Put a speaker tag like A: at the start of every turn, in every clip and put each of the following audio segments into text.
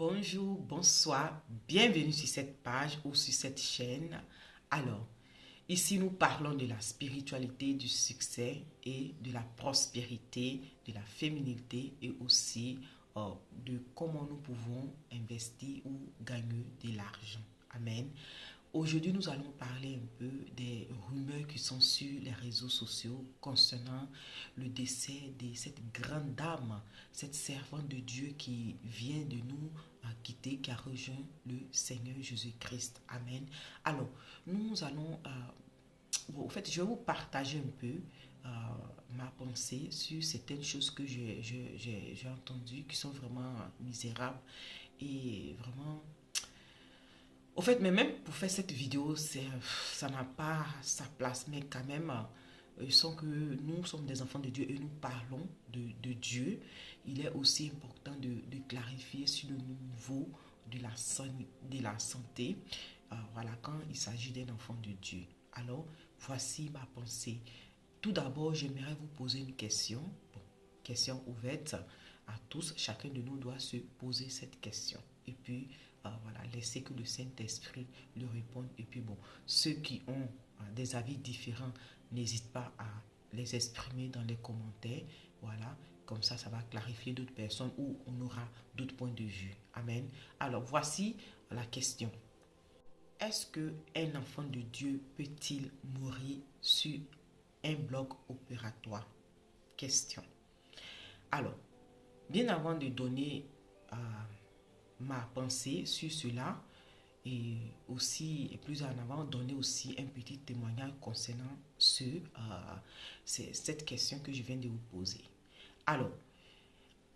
A: Bonjour, bonsoir, bienvenue sur cette page ou sur cette chaîne. Alors, ici nous parlons de la spiritualité, du succès et de la prospérité, de la féminité et aussi de comment nous pouvons investir ou gagner de l'argent. Amen. Aujourd'hui, nous allons parler un peu des rumeurs qui sont sur les réseaux sociaux concernant le décès de cette grande dame, cette servante de Dieu qui vient de nous quitter, qui a rejoint le Seigneur Jésus-Christ. Amen. Alors, nous allons, en fait, je vais vous partager un peu ma pensée sur certaines choses que j'ai entendues qui sont vraiment misérables et vraiment au fait, mais même pour faire cette vidéo, ça n'a pas sa place. Mais quand même, sans que nous sommes des enfants de Dieu et nous parlons de Dieu, il est aussi important de clarifier sur le niveau de la santé. Voilà, quand il s'agit d'un enfant de Dieu. Alors, voici ma pensée. Tout d'abord, j'aimerais vous poser une question. Bon, question ouverte à tous. Chacun de nous doit se poser cette question. Et puis, voilà, laisser que le Saint-Esprit lui réponde. Et puis bon, ceux qui ont des avis différents, n'hésitent pas à les exprimer dans les commentaires. Voilà, comme ça va clarifier d'autres personnes ou on aura d'autres points de vue. Amen. Alors, voici la question. Est-ce qu'un enfant de Dieu peut-il mourir sur un bloc opératoire? Question. Alors, bien avant de donner ma pensée sur cela et aussi et plus en avant donner aussi un petit témoignage concernant cette question que je viens de vous poser. Alors,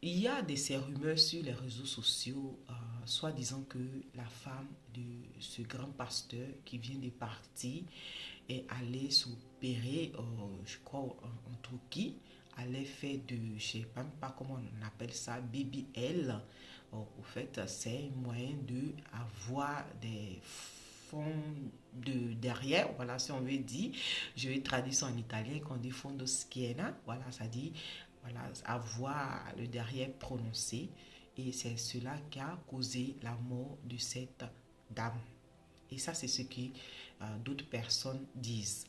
A: il y a ces rumeurs sur les réseaux sociaux, soit disant que la femme de ce grand pasteur qui vient de partir est allée s'opérer, je crois en Turquie, allait faire de, je ne sais même pas comment on appelle ça, BBL. Au fait, c'est un moyen d'avoir des fonds derrière, voilà, si on veut dire, je vais traduire ça en italien, quand on dit fondo schiena, voilà, ça dit, voilà, avoir le derrière prononcé, et c'est cela qui a causé la mort de cette dame. Et ça, c'est ce que d'autres personnes disent.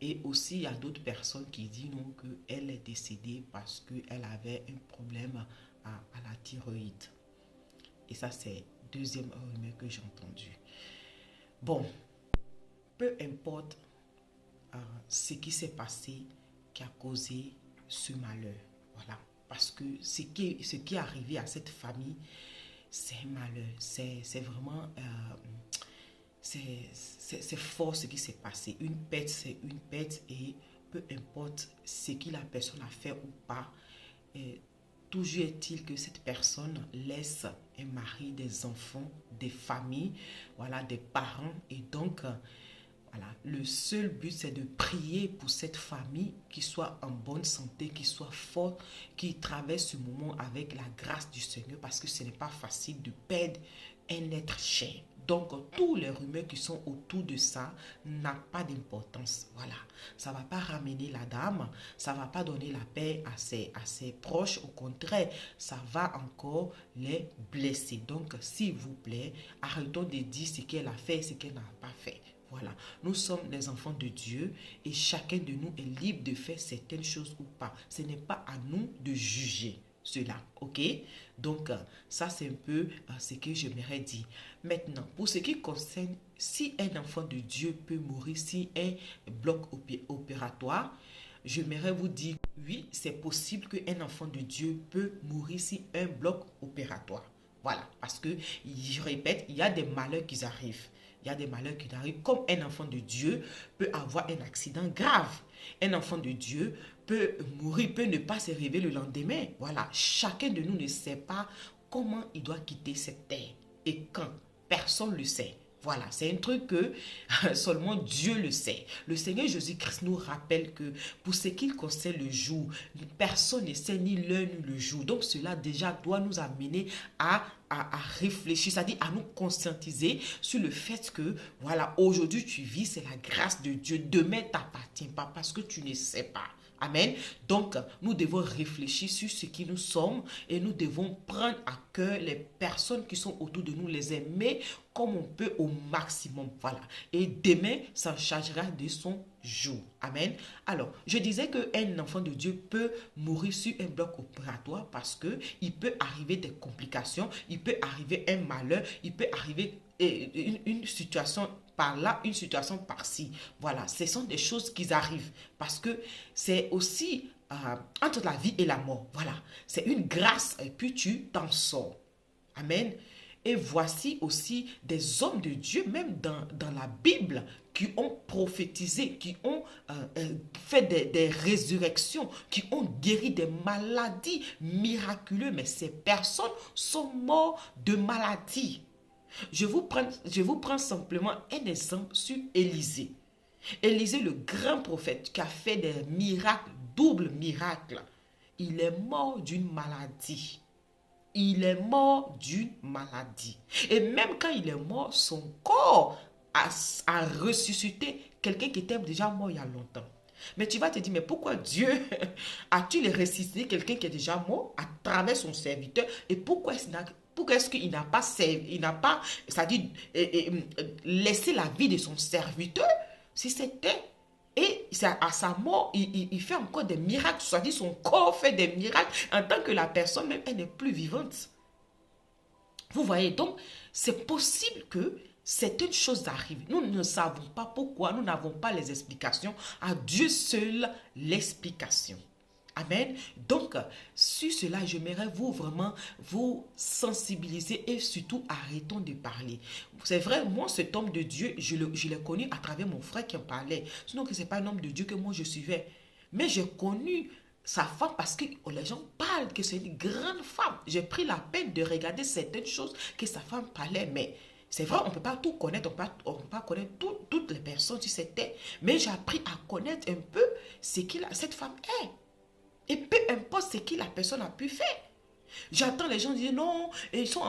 A: Et aussi, il y a d'autres personnes qui disent non, qu'elle est décédée parce qu'elle avait un problème à la thyroïde. Et ça, c'est deuxième rumeur que j'ai entendu. Bon, peu importe ce qui s'est passé qui a causé ce malheur. Voilà. Parce que ce qui est arrivé à cette famille, c'est un malheur. C'est vraiment... c'est fort ce qui s'est passé. Une perte, c'est une perte et peu importe ce que la personne a fait ou pas, toujours est-il que cette personne laisse un mari, des enfants, des familles, voilà, des parents. Et donc, voilà, le seul but, c'est de prier pour cette famille qui soit en bonne santé, qui soit forte, qui traverse ce moment avec la grâce du Seigneur, parce que ce n'est pas facile de perdre un être cher. Donc, tous les rumeurs qui sont autour de ça n'ont pas d'importance. Voilà. Ça ne va pas ramener la dame. Ça ne va pas donner la paix à ses proches. Au contraire, ça va encore les blesser. Donc, s'il vous plaît, arrêtons de dire ce qu'elle a fait et ce qu'elle n'a pas fait. Voilà. Nous sommes des enfants de Dieu et chacun de nous est libre de faire certaines choses ou pas. Ce n'est pas à nous de juger cela, ok? Donc, ça, c'est un peu ce que j'aimerais dire. Maintenant, pour ce qui concerne si un enfant de Dieu peut mourir si un bloc opératoire, j'aimerais vous dire, oui, c'est possible qu'un enfant de Dieu peut mourir si un bloc opératoire. Voilà, parce que, je répète, il y a des malheurs qui arrivent. Il y a des malheurs qui arrivent, comme un enfant de Dieu peut avoir un accident grave. Un enfant de Dieu peut mourir, peut ne pas se réveiller le lendemain. Voilà, chacun de nous ne sait pas comment il doit quitter cette terre et quand. Personne ne le sait. Voilà, c'est un truc que seulement Dieu le sait. Le Seigneur Jésus-Christ nous rappelle que pour ce qu'il concerne le jour, personne ne sait ni l'heure ni le jour. Donc cela déjà doit nous amener à réfléchir, c'est-à-dire à nous conscientiser sur le fait que, voilà, aujourd'hui tu vis, c'est la grâce de Dieu. Demain t'appartient pas parce que tu ne sais pas. Amen. Donc, nous devons réfléchir sur ce qui nous sommes et nous devons prendre à cœur les personnes qui sont autour de nous, les aimer comme on peut au maximum. Voilà. Et demain, s'en chargera de son jour. Amen. Alors, je disais qu'un enfant de Dieu peut mourir sur un bloc opératoire parce qu'il peut arriver des complications, il peut arriver un malheur, il peut arriver une situation par là, une situation par-ci. Voilà, ce sont des choses qui arrivent parce que c'est aussi entre la vie et la mort. Voilà, c'est une grâce et puis tu t'en sors. Amen. Et voici aussi des hommes de Dieu, même dans la Bible, qui ont prophétisé, qui ont fait des résurrections, qui ont guéri des maladies miraculeuses. Mais ces personnes sont mortes de maladie. Je vous prends simplement un exemple sur Élisée. Élisée, le grand prophète qui a fait des miracles, double miracle. Il est mort d'une maladie. Il est mort d'une maladie. Et même quand il est mort, son corps a ressuscité quelqu'un qui était déjà mort il y a longtemps. Mais tu vas te dire, mais pourquoi Dieu a-t-il ressuscité quelqu'un qui est déjà mort à travers son serviteur? Et pourquoi est-ce qu'il n'a pas, c'est-à-dire, laissé la vie de son serviteur si c'était... Et à sa mort, il fait encore des miracles, c'est-à-dire son corps fait des miracles en tant que la personne même, elle n'est plus vivante. Vous voyez, donc, c'est possible que certaines choses arrivent. Nous ne savons pas pourquoi, nous n'avons pas les explications. À Dieu seul l'explication. Amen. Donc, sur cela, j'aimerais vraiment vous sensibiliser et surtout arrêtons de parler. C'est vrai, moi, cet homme de Dieu, je l'ai connu à travers mon frère qui en parlait. Sinon, que ce n'est pas un homme de Dieu que moi je suivais. Mais j'ai connu sa femme parce que les gens parlent que c'est une grande femme. J'ai pris la peine de regarder certaines choses que sa femme parlait, mais c'est vrai, on ne peut pas tout connaître, on ne peut pas connaître toutes les personnes sur cette terre. Mais j'ai appris à connaître un peu ce que cette femme est. Et peu importe ce que la personne a pu faire. J'entends les gens dire non, ils sont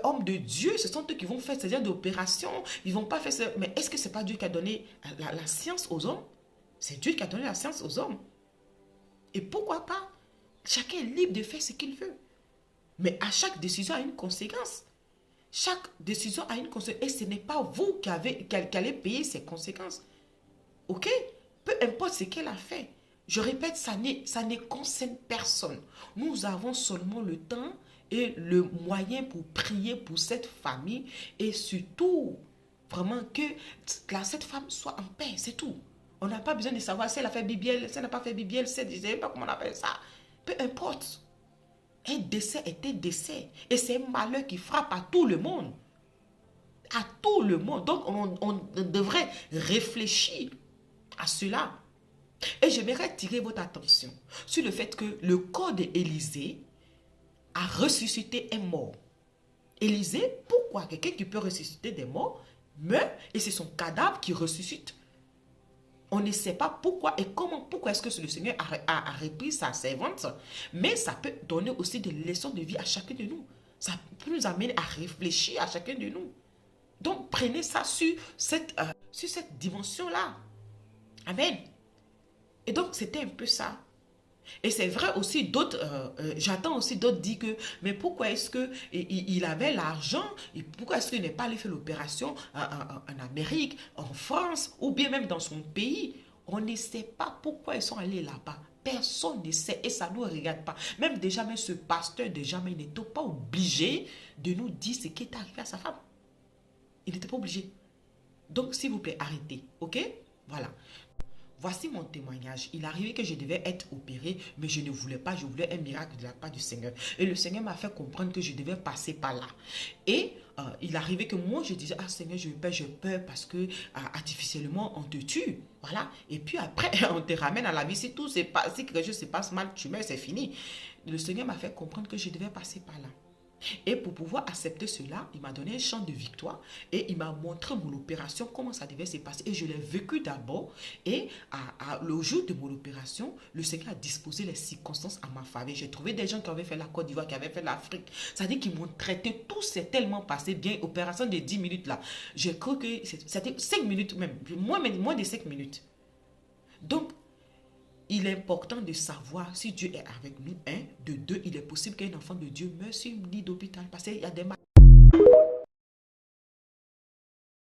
A: hommes de Dieu, ce sont eux qui vont faire ces genre d'opérations, ils ne vont pas faire ça. Mais est-ce que ce n'est pas Dieu qui a donné la science aux hommes? C'est Dieu qui a donné la science aux hommes. Et pourquoi pas? Chacun est libre de faire ce qu'il veut. Mais à chaque décision a une conséquence. Chaque décision a une conséquence. Et ce n'est pas vous qui allez payer ces conséquences. Ok? Peu importe ce qu'elle a fait. Je répète, ça ne concerne personne. Nous avons seulement le temps et le moyen pour prier pour cette famille et surtout, vraiment que cette femme soit en paix, c'est tout. On n'a pas besoin de savoir si elle a fait BBL, si elle n'a pas fait BBL, je ne sais pas comment on appelle ça. Peu importe. Un décès est un décès. Et c'est un malheur qui frappe à tout le monde. À tout le monde. Donc, on devrait réfléchir à cela. Et j'aimerais attirer votre attention sur le fait que le corps d'Élisée a ressuscité un mort. Élisée, pourquoi quelqu'un qui peut ressusciter des morts meurt et c'est son cadavre qui ressuscite? On ne sait pas pourquoi et comment, pourquoi est-ce que le Seigneur a repris sa servante, mais ça peut donner aussi des leçons de vie à chacun de nous. Ça peut nous amener à réfléchir à chacun de nous. Donc, prenez ça sur cette dimension-là. Amen. Et donc, c'était un peu ça. Et c'est vrai aussi, j'entends aussi d'autres dire que, mais pourquoi est-ce qu'il avait l'argent, et pourquoi est-ce qu'il n'est pas allé faire l'opération en Amérique, en France, ou bien même dans son pays? On ne sait pas pourquoi ils sont allés là-bas. Personne ne sait et ça ne nous regarde pas. Même déjà, ce pasteur, déjà, il n'était pas obligé de nous dire ce qui est arrivé à sa femme. Il n'était pas obligé. Donc, s'il vous plaît, arrêtez. Ok? Voilà. Voici mon témoignage. Il arrivait que je devais être opéré, mais je ne voulais pas. Je voulais un miracle de la part du Seigneur. Et le Seigneur m'a fait comprendre que je devais passer par là. Et il arrivait que moi, je disais, ah Seigneur, je peur parce que artificiellement, on te tue. Voilà. Et puis après, on te ramène à la vie. Si quelque chose se passe mal, tu meurs, c'est fini. Le Seigneur m'a fait comprendre que je devais passer par là. Et pour pouvoir accepter cela, il m'a donné un chant de victoire et il m'a montré mon opération, comment ça devait se passer. Et je l'ai vécu d'abord. Et le jour de mon opération, le Seigneur a disposé les circonstances à ma faveur. J'ai trouvé des gens qui avaient fait la Côte d'Ivoire, qui avaient fait l'Afrique. C'est-à-dire qu'ils m'ont traité. Tout s'est tellement passé bien. Opération de 10 minutes là. J'ai cru que c'était 5 minutes même. Moins de 5 minutes. Donc, il est important de savoir si Dieu est avec nous. Un, de deux, il est possible qu'un enfant de Dieu meure sur une lit d'hôpital parce qu'il y a des malades.